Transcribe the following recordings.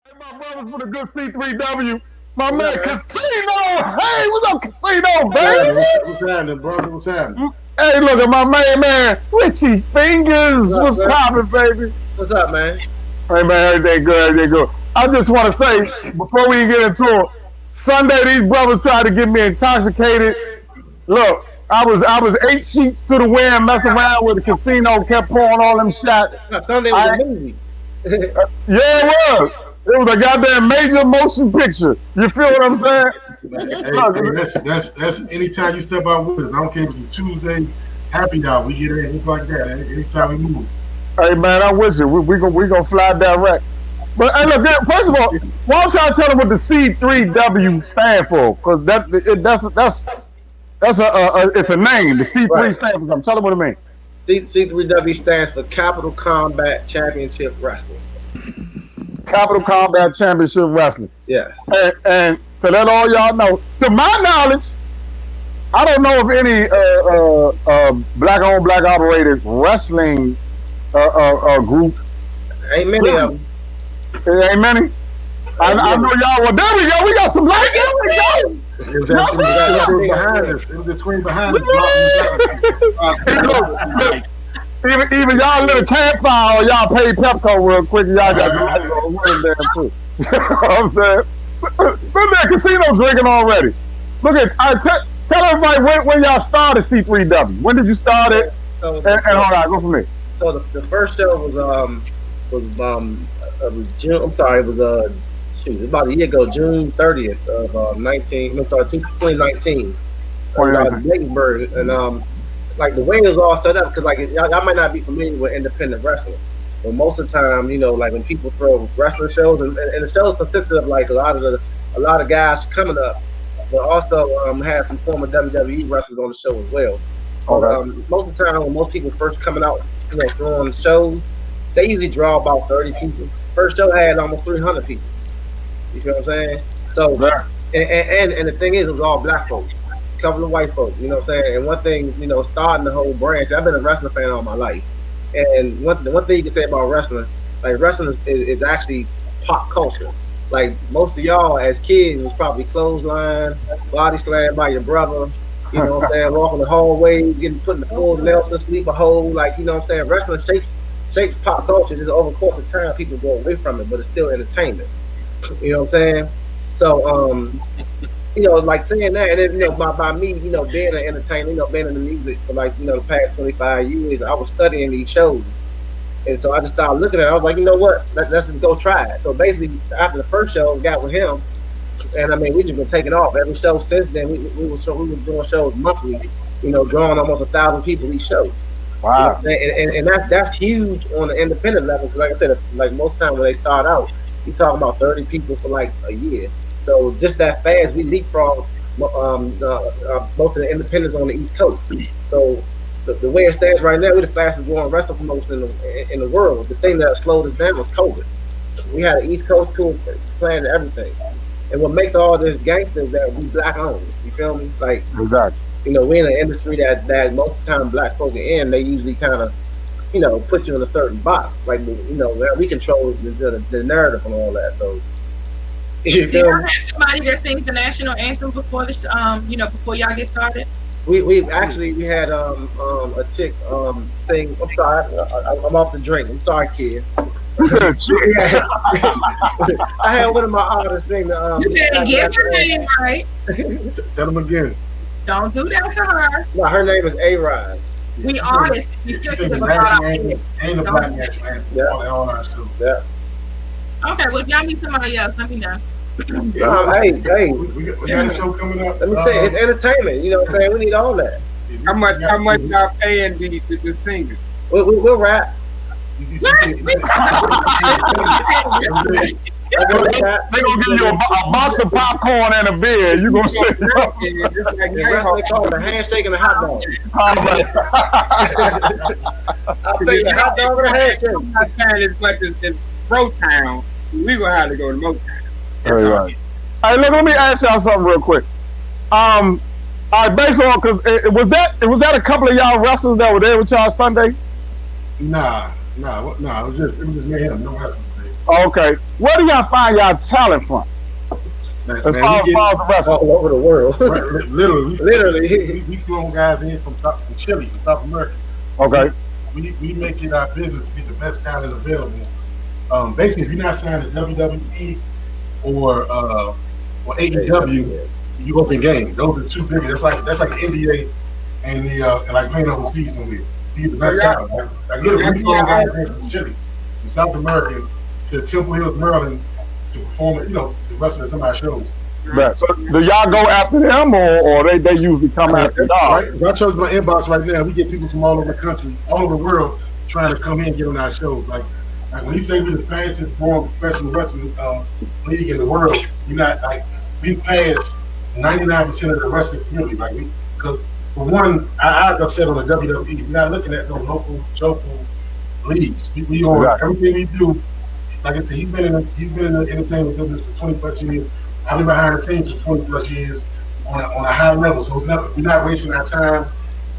Hey, my brothers for the good C3W. My What's up, man man? Casino. Hey, what's up, Casino, What's happening? baby? What's happening, brother? What's happening? Hey, look at my main man, Richie Fingers. What's up, What's sir? poppin', baby? What's up, man? Hey, man, everything good, everything good. I just want to say, before we get into it, Sunday, these brothers tried to get me intoxicated. Look, I was 8 sheets to the wind, messing around with the casino, kept pouring all them shots. No, Sunday was I, a movie. yeah, it was. It was a goddamn major motion picture. You feel what I'm saying? That's anytime you step out with us. I don't care if it's a Tuesday, happy hour. We get in just like that. Anytime we move. Hey man, I wish it. We gonna fly direct. But hey, look, first of all, why don't y'all tell them what the C3W stand for? Because that's it's a name. The C3 Right. stands for something. Tell them what it means. C3W stands for Capital Combat Championship Wrestling. Capital Combat Championship Wrestling. Yes. And to let all y'all know, to my knowledge, I don't know of any black-owned, black-operated wrestling group. Ain't many of them. There ain't many. I know y'all. Well, there we go. We got some light. There we go. It was between behind us. It was between behind us. Even y'all lit a campfire or y'all paid Pepco real quick. And y'all got some lights on one there too. You know what I'm saying? Look at casino drinking already. Look at. Tell everybody when y'all started C3W. When did you start it? So, And hold on, go for me. so the first show was June. I'm sorry, it was shoot, it was about a year ago, June 30th of 2019. Bladensburg, and like the way it was all set up, because like y'all might not be familiar with independent wrestling, but most of the time, you know, like when people throw wrestling shows, and the shows consisted of like a lot of guys coming up, but also had some former WWE wrestlers on the show as well. Okay. Most of the time, when most people first coming out, you know, throwing shows, they usually draw about 30 people. First show had almost 300 people. You feel what I'm saying? So, Yeah. and the thing is, it was all black folks, a couple of white folks. You know what I'm saying? And one thing, you know, starting the whole brand. See, I've been a wrestling fan all my life, and one thing you can say about wrestling, like wrestling is actually pop culture. Like most of y'all as kids was probably clothesline, body slammed by your brother. You know what I'm saying? Walking the hallway, getting put in the full Nelson sleeper hole. Like, you know what I'm saying? Wrestling shapes pop culture. Just over the course of time, people go away from it, but it's still entertainment. You know what I'm saying? So, you know, like saying that, and then, you know, by me, you know, being an entertainer, you know, being in the music for like, you know, the past 25 years, I was studying these shows. And so I just started looking at it. I was like, you know what? Let's just go try it. So basically, after the first show, I got with him. And I mean, we just been taking off every show since then. We were doing shows monthly, you know, drawing almost 1,000 people each show. Wow. And that's huge on the independent level. Because like I said, like most time when they start out, you talking about 30 people for like a year. So just that fast, we leapfrog most of the independents on the East Coast. So the way it stands right now, we're the fastest growing wrestling promotion in the world. The thing that slowed us down was COVID. We had an East Coast tour planned and everything. And what makes all this gangster is that we black owned. You feel me? Like, Exactly. you know, we're in an industry that most of the time black folk are in. They usually kind of, you know, put you in a certain box. Like, you know, we control the narrative and all that. So, you Do feel y'all me? have somebody that sings the national anthem before you know, before y'all get started? We actually we had a chick sing. I'm sorry, I'm off the drink. I'm sorry, kid. You said shit. Yeah. I had one of my artists sing the. You didn't get her name right. Tell them again. Don't do that to her. No, her name is A Rise. We honest. We She strictly said the about national our anthem kids. and the black national anthem. Yeah. All ours too. Yeah. Okay, well, if y'all need somebody else, let me know. Hey. We got a show coming up. Let me tell you, it's entertainment. You know what I'm saying? We need all that. How much y'all paying the singers? We'll rap. They gonna give you a box of popcorn and a beer. You gonna say, Yeah, just like They call it a handshake and a hot dog. I'll take a hot dog and a handshake. I'm not paying as much as in Motown. We gonna have to go to Motown. right. Hey, look, let me ask y'all something real quick. All right, based on, cause was that a couple of y'all wrestlers that were there with y'all Sunday? Nah. It was just me and him. No wrestling. Okay, where do y'all find y'all talent from? As far as the wrestling, all over the world. Literally, we flown guys in from Chile, from South America. okay, We make it our business to be the best talent available. Basically, if you're not signed to WWE or AEW, you open game. Those are two big. That's like the NBA and and like playing overseas somewhere. Be the best talent. Like literally, we flown guys in from Chile, from South America to Temple Hills, Maryland, to perform, to wrestle at some of our shows. right. So do y'all go after them, or they usually come after y'all? Right? If I chose my inbox right now, we get people from all over the country, all over the world, trying to come in and get on our shows. Like when he say we're the fastest growing professional wrestling league in the world, you're not like we passed 99% of the wrestling community. Like because for one, as I said on the WWE, we're not looking at no local leagues. We on everything we do. Like I said, he's been in the entertainment business for 20 plus years. I've been behind the scenes for 20 plus years on a high level. So we're not wasting our time,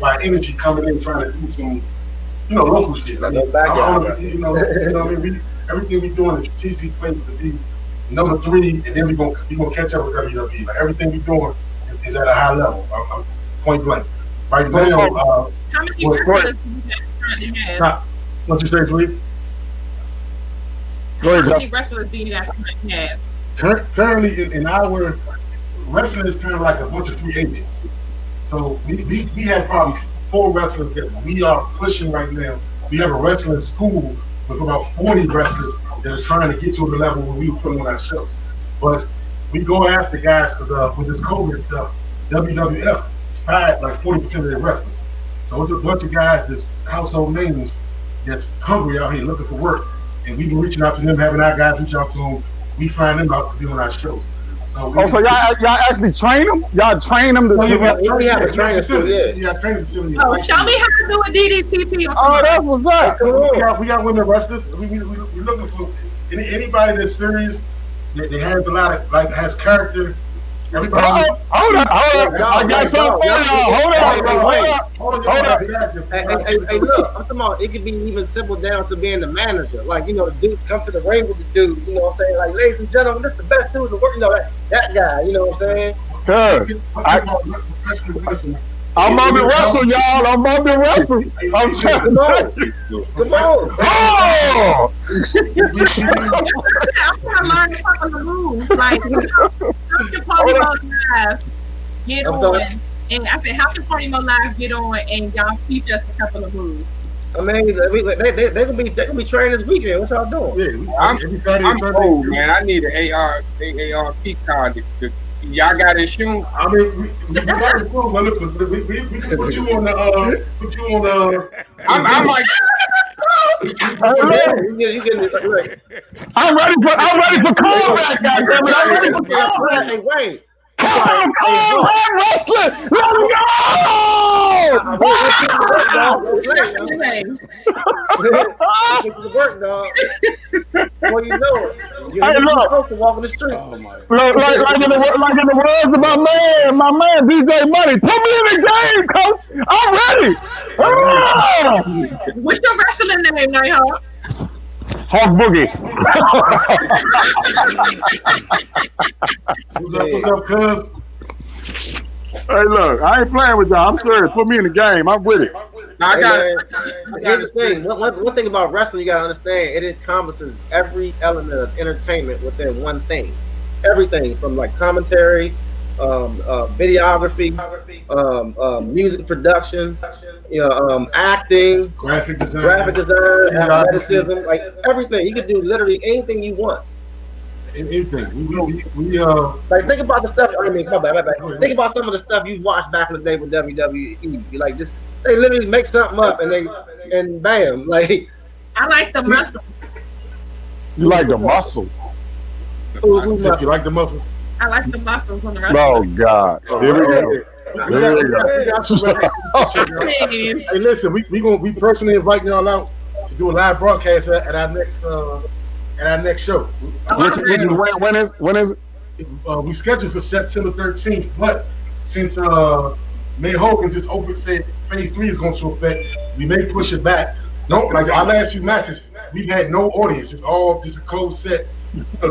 our energy coming in trying to do some, local shit. Like, everything we're doing is strategically placed to be number 3, and then we're gonna catch up with WWE. Like everything we're doing is at a high level. I'm point blank. Right now, How many wrestlers do you guys currently have? What you say, Tweet? Go ahead, How many Justin. wrestlers do you guys currently have? Currently, in our wrestling is kind of like a bunch of free agents. So we have probably 4 wrestlers that we are pushing right now. We have a wrestling school with about 40 wrestlers that are trying to get to the level where we put on our shows. But we go after guys because with this COVID stuff, WWF fired like 40% of their wrestlers. So it's a bunch of guys that's household names that's hungry out here looking for work. And we've been reaching out to them, having our guys reach out to them. We find them out to be on our shows. So So y'all actually train them? Y'all train them to We have a training facility. Yeah, training facility. Oh, show me how to do a DDTP. Oh, that's what's up. We got women wrestlers. We're looking for anybody that's serious, that has a lot of, like, has character. Everybody. Hold up. I got something for y'all. Hold up. Hey, look, I'm talking about it could be even simple down to being the manager. Like, the dude come to the ring with the dude, you know what I'm saying? Like, ladies and gentlemen, this is the best dude in the world, that guy, you know what I'm saying? Good. I'm about to wrestle, y'all. I'm about to wrestle. I'm trying to say. Come on. Oh! I'm trying to learn a couple of moves. Like, how can Partymode Live get on? And I said, how can Partymode Live get on and y'all teach us a couple of moves? I mean, they gonna be training this weekend. What y'all doing? Yeah, I'm old, man. I need an AARP card. Y'all got insurance? I mean, we got it cool. We can put you on the. I'm like, You getting it? I'm ready for combat, goddammit. I'm ready for combat. Hey, wait. Combat wrestling. Let me go! This is work, dog. Well, you know it. You're supposed to walk in the street. Like in the words of my man DJ Money. Put me in the game, coach. I'm ready. What's your wrestling name, Nighthawk? Hawk Boogie. What's up, cuz? Hey, look, I ain't playing with y'all. I'm serious. Put me in the game. I'm with it. I got Here's the thing. One thing about wrestling, you gotta understand, it encompasses every element of entertainment within one thing. Everything from like commentary, videography, music production, acting, graphic design, athleticism, like everything. You can do literally anything you want. Anything. We like think about the stuff. I mean, my bad. Think about some of the stuff you watched back in the day with WWE. You like this. They literally make something up and bam, like. I like the muscle. You like the muscle? You like the muscles? I like the muscles on the wrestling. Oh God! Here we go. Hey, listen, we personally inviting y'all out to do a live broadcast at our next show. Which is when is it? We scheduled for September 13th, but since Mayor Hogan said Phase 3 is going to affect, we may push it back. No, like our last few matches we've had no audience, just a closed set,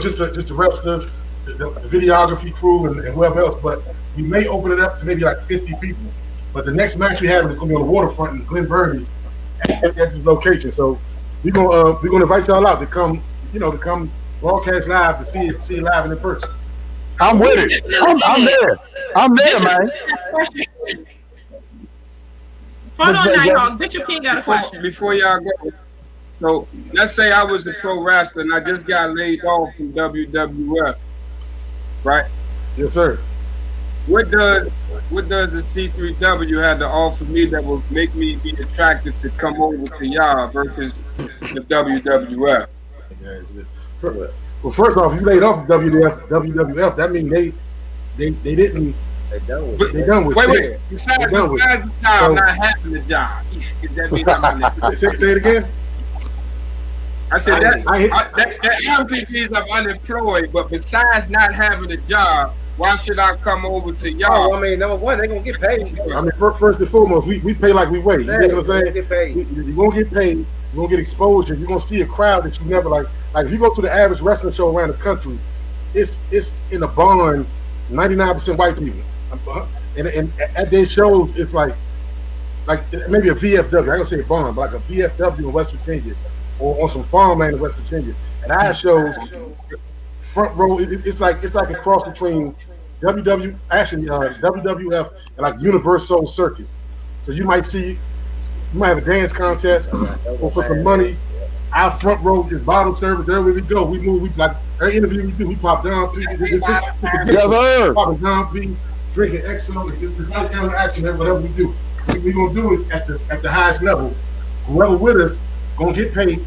just the wrestlers, the videography crew, and whoever else. But we may open it up to maybe like 50 people. But the next match we have is going to be on the waterfront in Glen Burnie at this location. So we're gonna invite y'all out to come, to come broadcast live to see it live and in person. I'm with it. I'm there. I'm there, man. Hold on, Nighthawk. Bishop King got a question. Before y'all go, so let's say I was a pro wrestler and I just got laid off from WWF, right? Yes, sir. What does the C3W have to offer me that will make me be attracted to come over to y'all versus the WWF? Well, first off, you laid off the WWF. That means they didn't. They done with it. Wait. Besides the job, not having the job. That means I'm unemployed. Say it again. I said that obviously means I'm unemployed, but besides not having a job, why should I come over to y'all? Oh, I mean, number one, they're gonna get paid. I mean, first and foremost, we pay like we weigh. You know what I'm saying? Get paid. You're gonna get paid. You're gonna get exposure. You're gonna see a crowd that you never like. Like if you go to the average wrestling show around the country, it's in a barn, 99% white people. And at their shows, it's like maybe a VFW. I don't say a barn, but like a VFW in West Virginia, or on some farmland in West Virginia. At our shows, front row, it's like a cross between WWF and like Universal Circus. So you might have a dance contest or for some money. Our front row is bottle service. Everywhere we go, we move. We like every interview we do, we pop down. Yes, sir. Popping down, drinking XO. It's nice kind of action. Whatever we do, we gonna do it at the highest level. Whoever with us gonna get paid.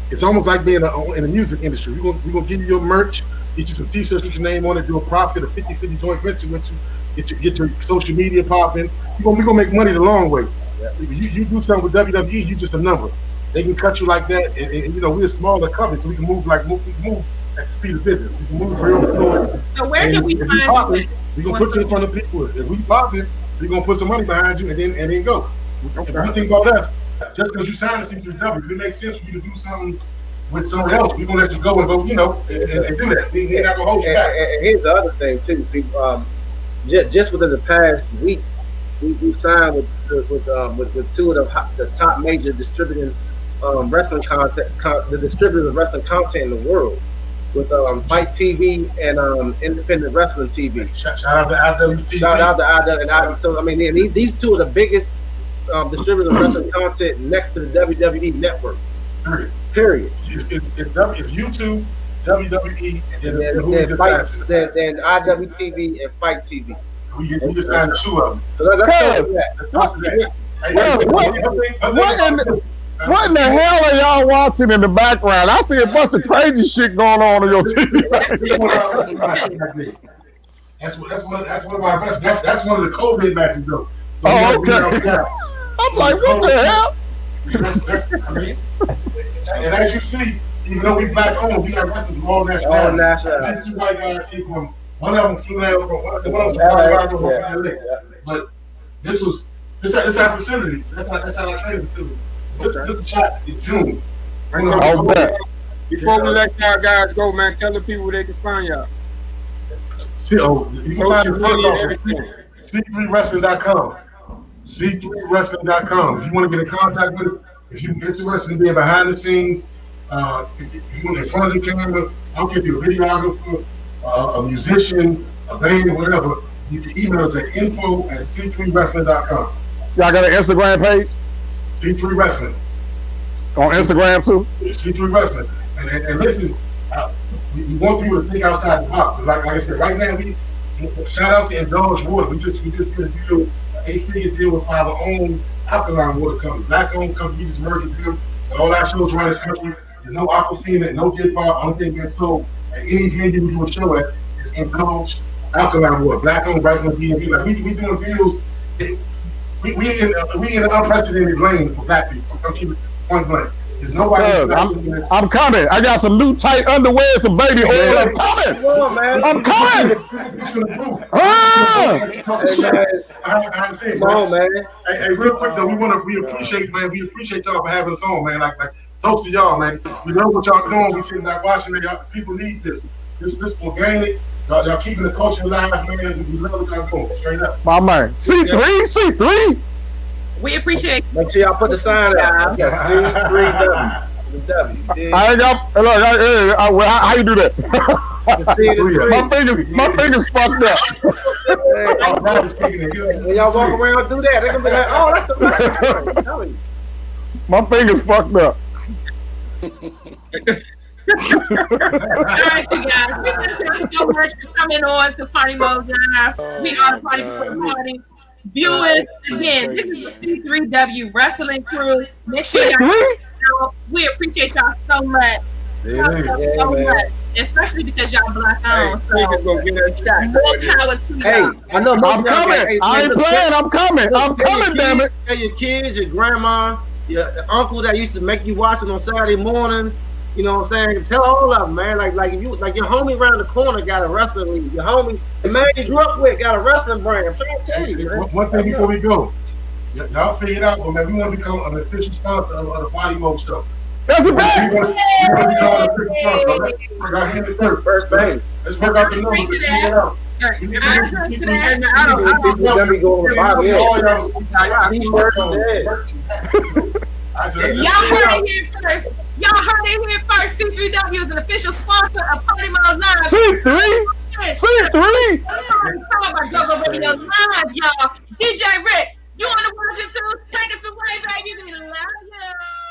It's almost like being in the music industry. We're gonna give you your merch, get you some T-shirts with your name on it, do a profit, a 50-50 joint venture with you, get your social media popping. We're gonna make money the long way. You do something with WWE, you just a number. They can cut you like that, and we're a smaller company, so we can move at the speed of business. We can move real fluid. So where can we find you? We're gonna put you in front of people. If we pop it, we're gonna put some money behind you, and then go. Okay. One thing about us, just because you signed the C3W, if it makes sense for you to do something with somebody else, we're gonna let you go and go, and do that. We're not gonna hold you back. And here's the other thing too. See, just within the past week, we signed with two of the top major distributing wrestling content, the distributors of wrestling content in the world, with Fight TV and Independent Wrestling TV. Shout out to IWTV. Shout out to IW and IW. So I mean, these two are the biggest distributors of wrestling content next to the WWE network. Period. It's YouTube, WWE, and then IWTV and Fight TV. We just signed two of them. So let's talk about that. What in the hell are y'all watching in the background? I see a bunch of crazy shit going on your TV. That's one of our best. That's one of the COVID matches though. So okay. I'm like, what the hell? And as you see, even though we black owned, we have wrestlers from all nationalities. Two white guys came from. One of them flew down from one of them from LA. But this our facility. That's our training facility. This chat in June. Before we let y'all guys go, man, tell the people where they can find y'all. You can find us at C3Wrestling.com. C3Wrestling.com. If you want to get in contact with us, if you're interested in being behind the scenes, if you want in front of the camera, I don't care if you're a videographer, a musician, a band, whatever, you can email us at info@C3Wrestling.com. Y'all got an Instagram page? C3 Wrestling. On Instagram too? C3 Wrestling. And listen, we want people to think outside the box. Like I said, right now, we shout out to Indulge Water. We just did a deal, an 8-figure deal with our own alkaline water company. Black-owned company, we just merged with them. All our shows around the country, there's no Aquafina, no Dip Bar. Only thing being sold at any venue we do a show at is Indulge alkaline water. Black-owned, right from the DMV. Like we doing deals. We in an unprecedented lane for black people. I'm keeping point blank. There's nobody. I'm coming. I got some new tight underwear, some baby oil. I'm coming. I'm coming. Come on, man. Hey, real quick though, we appreciate y'all for having us on, man. Like Toast to y'all, man. We know what y'all doing. We sitting back watching, man. Y'all, people need this. This organic. Y'all keeping the culture alive, man. We love what y'all doing. Straight up. My man. C3. We appreciate Make sure y'all put the sign up. Yeah, C3W. The W. I ain't got. Look, how you do that? My fingers fucked up. When y'all walk around and do that, they're gonna be like, "Oh, that's the right." My fingers fucked up. Alright, you guys. We thank you so much for coming on to Partymode Live. We are the Party Before the Party. Viewers, again, this is the C3W Wrestling Crew. Make sure y'all, we appreciate y'all so much. So much. Especially because y'all black owned. So, more power to Hey, y'all. I know most I'm coming. I ain't playing. I'm coming. I'm coming, damn it. Tell your kids, your grandma, your uncle that used to make you watch it on Saturday mornings. You know what I'm saying? Tell all of them, man. Like if you your homie around the corner got a wrestling league. Your homie, the man you grew up with, got a wrestling brand. I'm trying to tell you, man. One thing before we go, y'all figure it out, but man, we want to become an official sponsor of the Partymode show. That's a bet. We want to become an official sponsor. Y'all hit it first. Let's work out the numbers. Figure it out. Let me go on the Bible. Y'all heard it here first. Y'all heard it here first. C3W is an official sponsor of Partymode Live. C3. Talk about Global Radio Live, y'all. DJ Rick, you on the ones and twos? Take us away, baby. We love you.